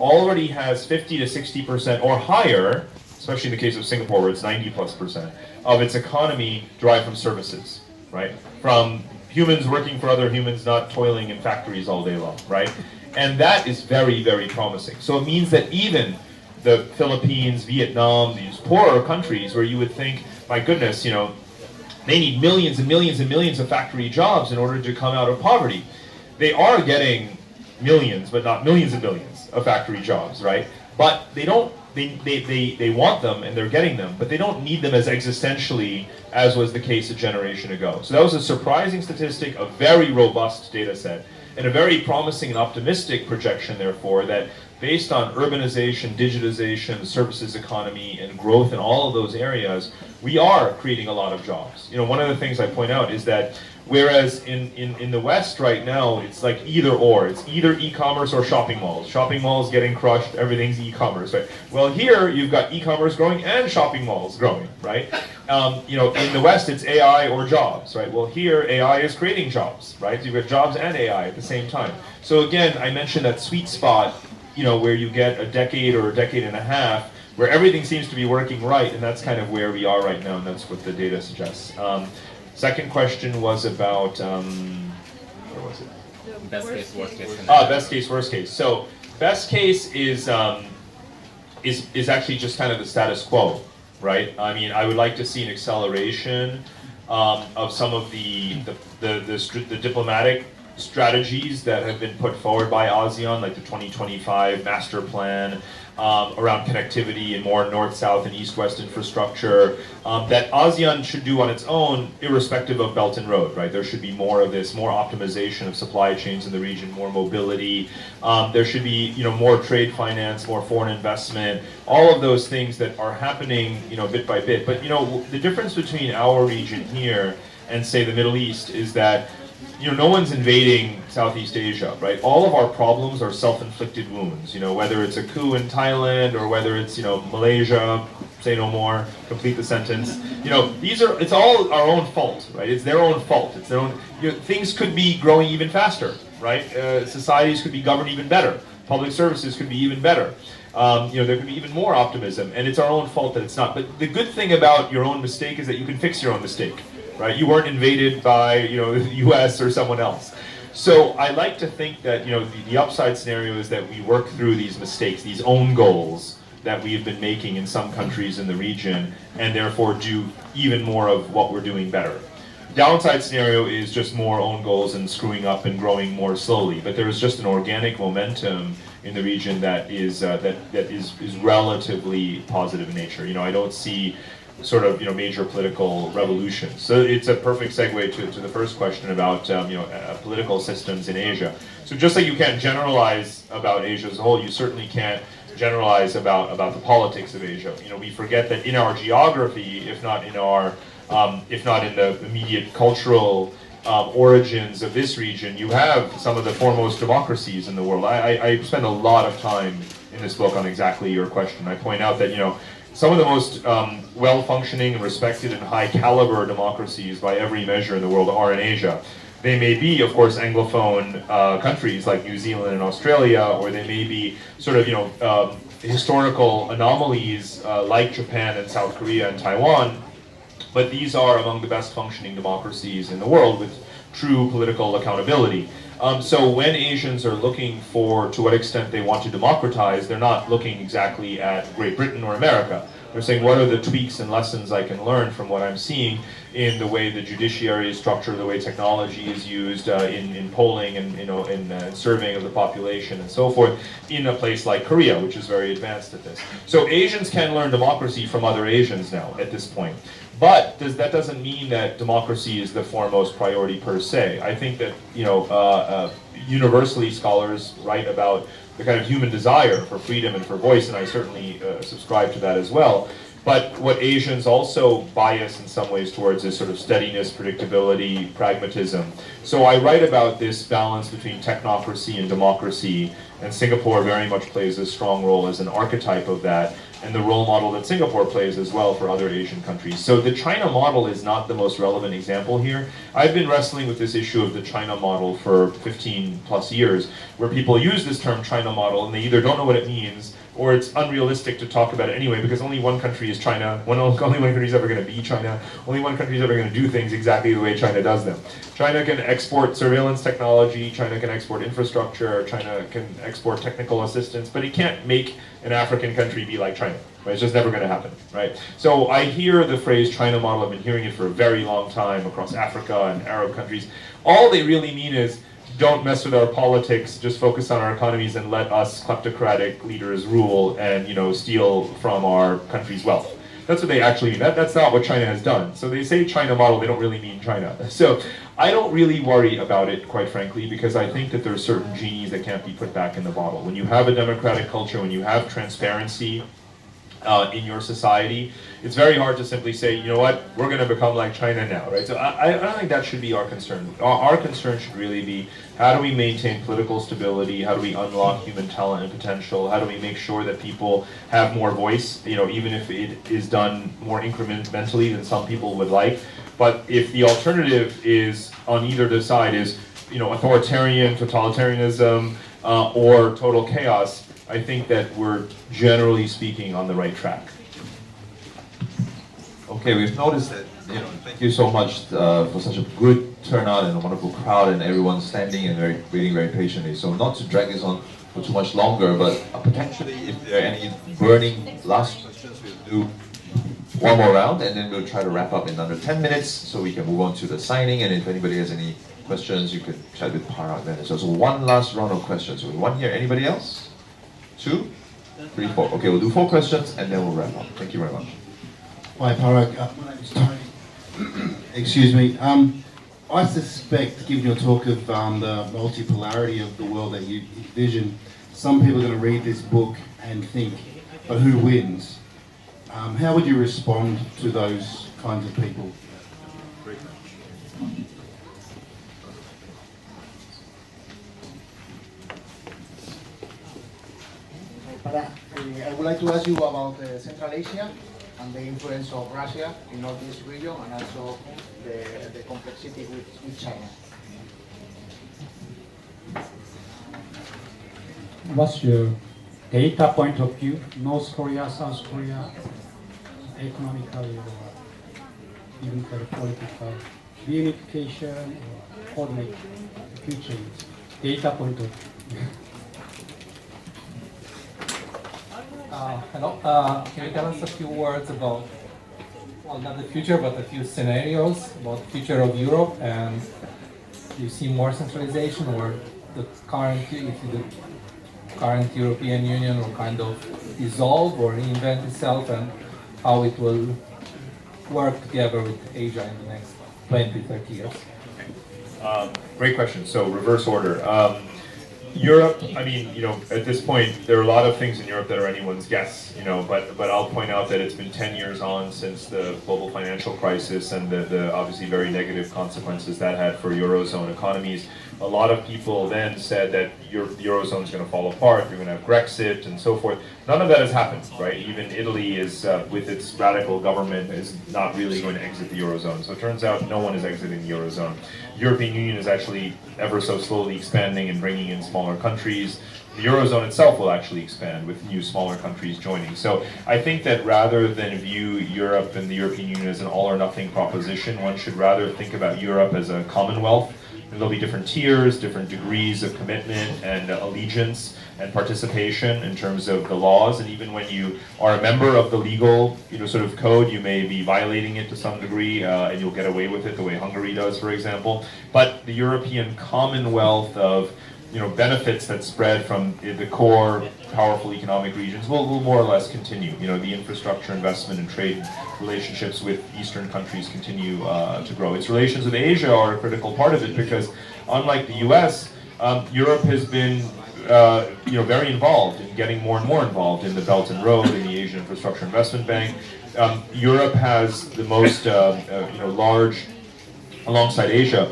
already has 50 to 60% or higher, especially in the case of Singapore where it's 90+% of its economy derived from services, right? From humans working for other humans, not toiling in factories all day long, right? And that is very, very promising. So it means that even the Philippines, Vietnam, these poorer countries where you would think, my goodness, you know, they need millions and millions and millions of factory jobs in order to come out of poverty. They are getting millions, but not millions and millions of factory jobs, right? But they don't, they want them and they're getting them, but they don't need them as existentially as was the case a generation ago. So that was a surprising statistic, a very robust data set, and a very promising and optimistic projection, therefore, that based on urbanization, digitization, services economy, and growth in all of those areas, we are creating a lot of jobs. You know, one of the things I point out is that whereas in the West right now, it's like either or. It's either e-commerce or shopping malls. Shopping malls getting crushed, everything's e-commerce, right? Well, here you've got e-commerce growing and shopping malls growing, right? You know, in the West, it's AI or jobs, right? Well, here AI is creating jobs, right? So you've got jobs and AI at the same time. So again, I mentioned that sweet spot, you know, where you get a decade or a decade and a half where everything seems to be working right, and that's kind of where we are right now, and that's what the data suggests. Second question was about, where was it? Best case, worst case. Best case, worst case. So best case is actually just kind of the status quo, right? I mean, I would like to see an acceleration of some of the diplomatic strategies that have been put forward by ASEAN, like the 2025 master plan around connectivity and more north-south and east-west infrastructure that ASEAN should do on its own, irrespective of Belt and Road, right? There should be more of this, more optimization of supply chains in the region, more mobility. There should be, you know, more trade finance, more foreign investment, all of those things that are happening, you know, bit by bit. But, you know, the difference between our region here and, say, the Middle East is that, you know, no one's invading Southeast Asia, right? All of our problems are self-inflicted wounds, you know, whether it's a coup in Thailand or whether it's, you know, Malaysia, say no more, complete the sentence. You know, it's all our own fault, right? It's their own fault. It's their own, you know, things could be growing even faster, right? Societies could be governed even better. Public services could be even better. You know, there could be even more optimism, and it's our own fault that it's not. But the good thing about your own mistake is that you can fix your own mistake. Right? You weren't invaded by, you know, the U.S. or someone else. So I like to think that, you know, the upside scenario is that we work through these mistakes, these own goals that we have been making in some countries in the region, and therefore do even more of what we're doing better. Downside scenario is just more own goals and screwing up and growing more slowly. But there is just an organic momentum in the region that is relatively positive in nature. You know, I don't see sort of, you know, major political revolutions. So it's a perfect segue to the first question about you know, political systems in Asia. So just like you can't generalize about Asia as a whole, you certainly can't generalize about the politics of Asia. You know, we forget that in our geography, if not in our if not in the immediate cultural origins of this region, you have some of the foremost democracies in the world. I spend a lot of time in this book on exactly your question. I point out that, you know, some of the most well-functioning and respected and high-caliber democracies by every measure in the world are in Asia. They may be, of course, Anglophone countries like New Zealand and Australia, or they may be sort of, you know, historical anomalies like Japan and South Korea and Taiwan, but these are among the best functioning democracies in the world with true political accountability. So when Asians are looking for to what extent they want to democratize, they're not looking exactly at Great Britain or America. They're saying, what are the tweaks and lessons I can learn from what I'm seeing in the way the judiciary is structured, the way technology is used in polling and, you know, in surveying of the population and so forth, in a place like Korea, which is very advanced at this. So Asians can learn democracy from other Asians now at this point. But that doesn't mean that democracy is the foremost priority per se. I think that, you know, universally scholars write about the kind of human desire for freedom and for voice, and I certainly subscribe to that as well. But what Asians also bias in some ways towards is sort of steadiness, predictability, pragmatism. So I write about this balance between technocracy and democracy And Singapore very much plays a strong role as an archetype of that, and the role model that Singapore plays as well for other Asian countries. So the China model is not the most relevant example here. I've been wrestling with this issue of the China model for 15 plus years, where people use this term China model and they either don't know what it means, or it's unrealistic to talk about it anyway, because only one country is China, only one country is ever going to be China, only one country is ever going to do things exactly the way China does them. China can export surveillance technology, China can export infrastructure, China can export technical assistance, but it can't make an African country be like China. Right? It's just never going to happen, right? So I hear the phrase China model, I've been hearing it for a very long time across Africa and Arab countries. All they really mean is, don't mess with our politics, just focus on our economies and let us kleptocratic leaders rule and, you know, steal from our country's wealth. That's what they actually mean. That's not what China has done. So they say China model, they don't really mean China. So I don't really worry about it, quite frankly, because I think that there are certain genies that can't be put back in the bottle. When you have a democratic culture, when you have transparency in your society, it's very hard to simply say, you know what, we're going to become like China now, right? So I don't think that should be our concern. Our concern should really be, how do we maintain political stability? How do we unlock human talent and potential? How do we make sure that people have more voice, you know, even if it is done more incrementally than some people would like? But if the alternative is, on either side, is, you know, authoritarian, totalitarianism, or total chaos, I think that we're, generally speaking, on the right track. Okay, we've noticed that, you know, thank you so much for such a good turnout and a wonderful crowd, and everyone standing and waiting very patiently. So not to drag this on for too much longer, but potentially if there are any burning last questions, we'll do one more round and then we'll try to wrap up in under 10 minutes so we can move on to the signing, and if anybody has any questions, you could chat with Parag then. So one last round of questions. So one here, anybody else? 2, 3, 4. Okay, we'll do 4 questions and then we'll wrap up. Thank you very much. Hi Parag, my name is Tony. Excuse me. I suspect, given your talk of the multipolarity of the world that you envision, some people are going to read this book and think, but who wins? How would you respond to those kinds of people? Parag, I would like to ask you about Central Asia and the influence of Russia in all this region, and also the complexity with China. What's your data point of view? North Korea, South Korea, economically or even for the political reunification or coordinate the future data point of view? Hello. Can you tell us a few words about, well, not the future, but a few scenarios about the future of Europe, and do you see more centralization, or the current, if the current European Union will kind of dissolve or reinvent itself, and how it will work together with Asia in the next 20, 30 years? Great question. So reverse order. Europe, I mean, you know, at this point, there are a lot of things in Europe that are anyone's guess, you know, but I'll point out that it's been 10 years on since the global financial crisis and the obviously very negative consequences that had for Eurozone economies. A lot of people then said that the Eurozone is going to fall apart, you're going to have Brexit and so forth. None of that has happened, right? Even Italy is, with its radical government, is not really going to exit the Eurozone. So it turns out no one is exiting the Eurozone. The European Union is actually ever so slowly expanding and bringing in smaller countries. The Eurozone itself will actually expand with new smaller countries joining. So I think that rather than view Europe and the European Union as an all or nothing proposition, one should rather think about Europe as a commonwealth. And there'll be different tiers, different degrees of commitment and allegiance and participation in terms of the laws. And even when you are a member of the legal, you know, sort of code, you may be violating it to some degree, and you'll get away with it the way Hungary does, for example. But the European Commonwealth of, you know, benefits that spread from the core powerful economic regions will more or less continue. You know, the infrastructure investment and trade relationships with Eastern countries continue to grow. Its relations with Asia are a critical part of it because, unlike the US, Europe has been you know, very involved in getting more and more involved in the Belt and Road and the Asian Infrastructure Investment Bank. Europe has the most you know, large alongside Asia,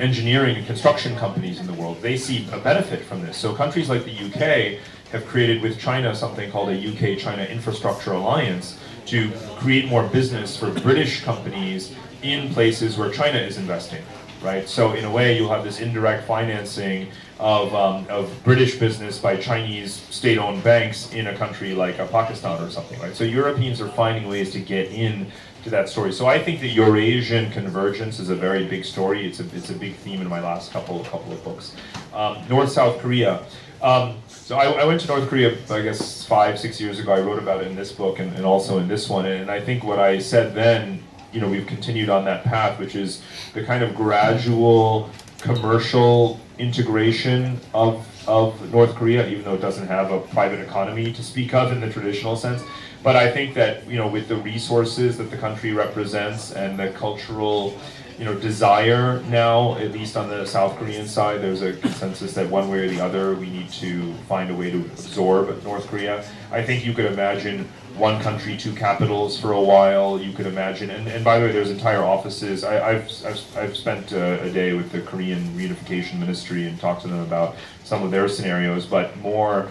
engineering and construction companies in the world, they see a benefit from this. So countries like the UK have created with China something called a UK-China Infrastructure Alliance to create more business for British companies in places where China is investing, right? So in a way, you'll have this indirect financing of British business by Chinese state-owned banks in a country like Pakistan or something, right? So Europeans are finding ways to get in to that story. So I think the Eurasian convergence is a very big story. It's a big theme in my last couple of books. North-South Korea. So I went to North Korea, I guess 5-6 years ago. I wrote about it in this book and also in this one. And I think what I said then, we've continued on that path, which is the kind of gradual commercial integration of North Korea, even though it doesn't have a private economy to speak of in the traditional sense. But I think that, with the resources that the country represents and the cultural, desire now, at least on the South Korean side, there's a consensus that one way or the other, we need to find a way to absorb North Korea. I think you could imagine one country, two capitals for a while. You could imagine, and by the way, there's entire offices. I've spent a day with the Korean Reunification Ministry and talked to them about some of their scenarios, but more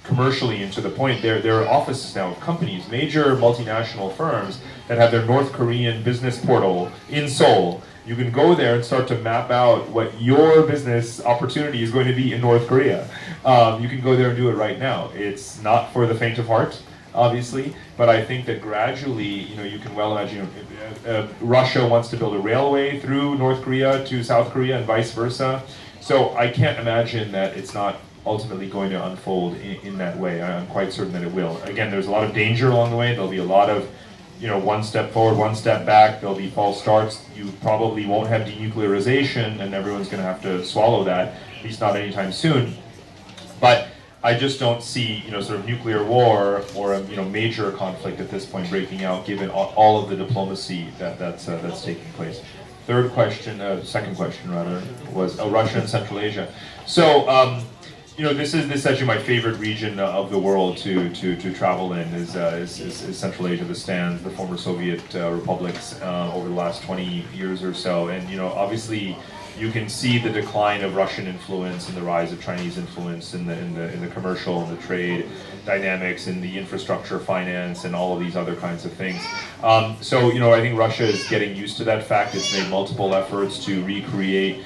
commercially and to the point, there are offices now of companies, major multinational firms that have their North Korean business portal in Seoul. You can go there and start to map out what your business opportunity is going to be in North Korea. You can go there and do it right now. It's not for the faint of heart, obviously, but I think that gradually, you can well imagine, Russia wants to build a railway through North Korea to South Korea and vice versa. So I can't imagine that it's not ultimately going to unfold in that way. I'm quite certain that it will. Again, there's a lot of danger along the way. There'll be a lot of, one step forward, one step back. There'll be false starts. You probably won't have denuclearization, and everyone's going to have to swallow that, at least not anytime soon. But I just don't see, sort of nuclear war or a, major conflict at this point breaking out, given all of the diplomacy that's taking place. Second question rather, was Russia and Central Asia. So, this is actually my favorite region of the world to travel in is Central Asia, the stands, the former Soviet republics over the last 20 years or so, and obviously you can see the decline of Russian influence and the rise of Chinese influence in the commercial and the trade dynamics, in the infrastructure, finance, and all of these other kinds of things. So I think Russia is getting used to that fact. It's made multiple efforts to recreate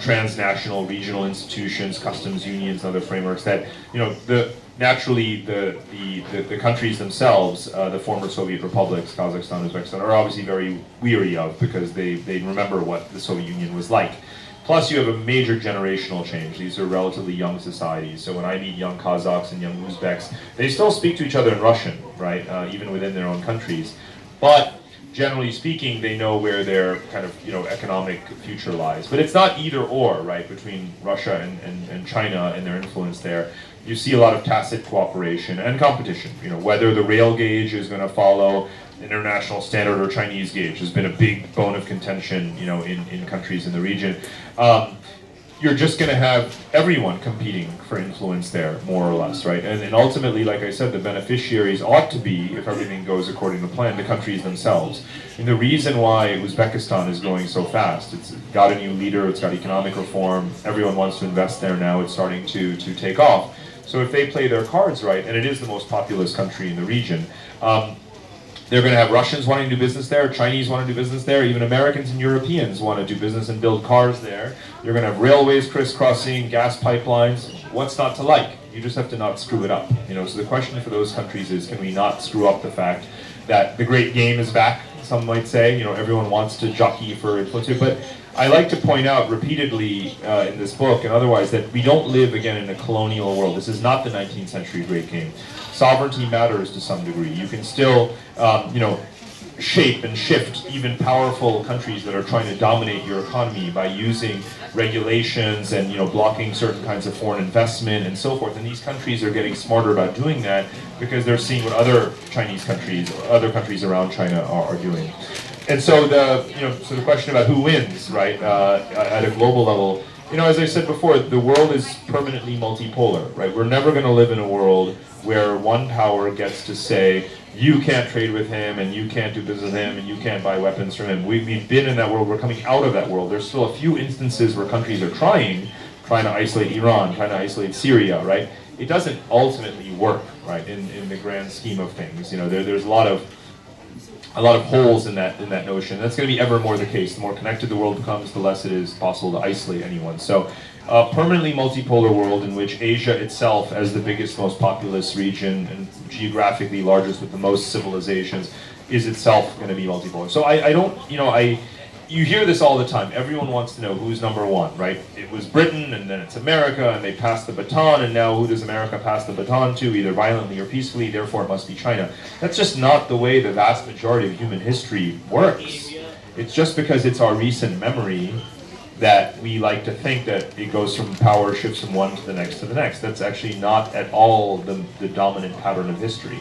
transnational, regional institutions, customs unions, and other frameworks that, naturally the countries themselves, the former Soviet republics, Kazakhstan, Uzbekistan, are obviously very weary of, because they remember what the Soviet Union was like. Plus, you have a major generational change. These are relatively young societies. So when I meet young Kazakhs and young Uzbeks, they still speak to each other in Russian, right? Even within their own countries. But generally speaking, they know where their kind of economic future lies. But it's not either or, right, between Russia and China and their influence there. You see a lot of tacit cooperation and competition. Whether the rail gauge is going to follow international standard or Chinese gauge has been a big bone of contention, in countries in the region. You're just going to have everyone competing for influence there, more or less, right? And ultimately, like I said, the beneficiaries ought to be, if everything goes according to plan, the countries themselves. And the reason why Uzbekistan is growing so fast, it's got a new leader, it's got economic reform, everyone wants to invest there now, it's starting to take off. So if they play their cards right, and it is the most populous country in the region, they're going to have Russians wanting to do business there, Chinese want to do business there, even Americans and Europeans want to do business and build cars there. You're going to have railways crisscrossing, gas pipelines. What's not to like? You just have to not screw it up. So the question for those countries is, can we not screw up the fact that the great game is back, some might say. Everyone wants to jockey for influence here. But I like to point out repeatedly in this book and otherwise that we don't live, again, in a colonial world. This is not the 19th century great game. Sovereignty matters to some degree. You can still, shape and shift even powerful countries that are trying to dominate your economy by using regulations and blocking certain kinds of foreign investment and so forth. And these countries are getting smarter about doing that because they're seeing what other Chinese countries, other countries around China are doing. And so the question about who wins, right, at a global level, as I said before, the world is permanently multipolar, right? We're never going to live in a world where one power gets to say, you can't trade with him, and you can't do business with him, and you can't buy weapons from him. We've been in that world. We're coming out of that world. There's still a few instances where countries are trying to isolate Iran, trying to isolate Syria, right? It doesn't ultimately work, right? In the grand scheme of things, there's a lot of holes in that notion. That's going to be ever more the case. The more connected the world becomes, the less it is possible to isolate anyone. So, a permanently multipolar world in which Asia itself, as the biggest, most populous region and geographically largest with the most civilizations, is itself going to be multipolar. So you hear this all the time. Everyone wants to know who's number one, right? It was Britain, and then it's America, and they passed the baton, and now who does America pass the baton to, either violently or peacefully, therefore it must be China. That's just not the way the vast majority of human history works. It's just because it's our recent memory that we like to think that it goes from power, shifts from one to the next to the next. That's actually not at all the dominant pattern of history.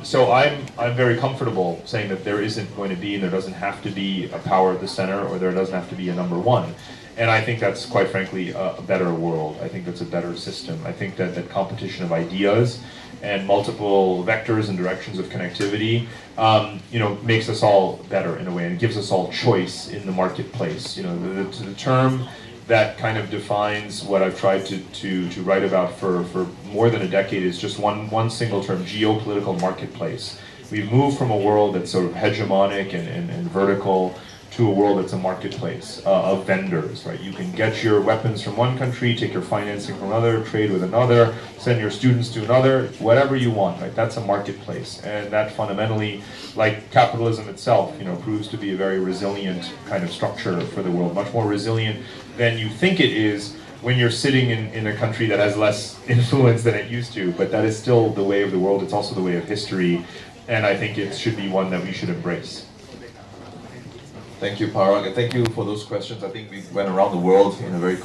So I'm very comfortable saying that there isn't going to be, and there doesn't have to be, a power at the center, or there doesn't have to be a number one. And I think that's, quite frankly, a better world. I think that's a better system. I think that competition of ideas and multiple vectors and directions of connectivity, makes us all better in a way, and gives us all choice in the marketplace. The term that kind of defines what I've tried to write about for more than a decade is just one single term: geopolitical marketplace. We've moved from a world that's sort of hegemonic and vertical to a world that's a marketplace of vendors, right? You can get your weapons from one country, take your financing from another, trade with another, send your students to another, whatever you want, right? That's a marketplace. And that fundamentally, like capitalism itself, proves to be a very resilient kind of structure for the world, much more resilient than you think it is when you're sitting in a country that has less influence than it used to. But that is still the way of the world. It's also the way of history. And I think it should be one that we should embrace. Thank you, Parag, and thank you for those questions. I think we went around the world in a very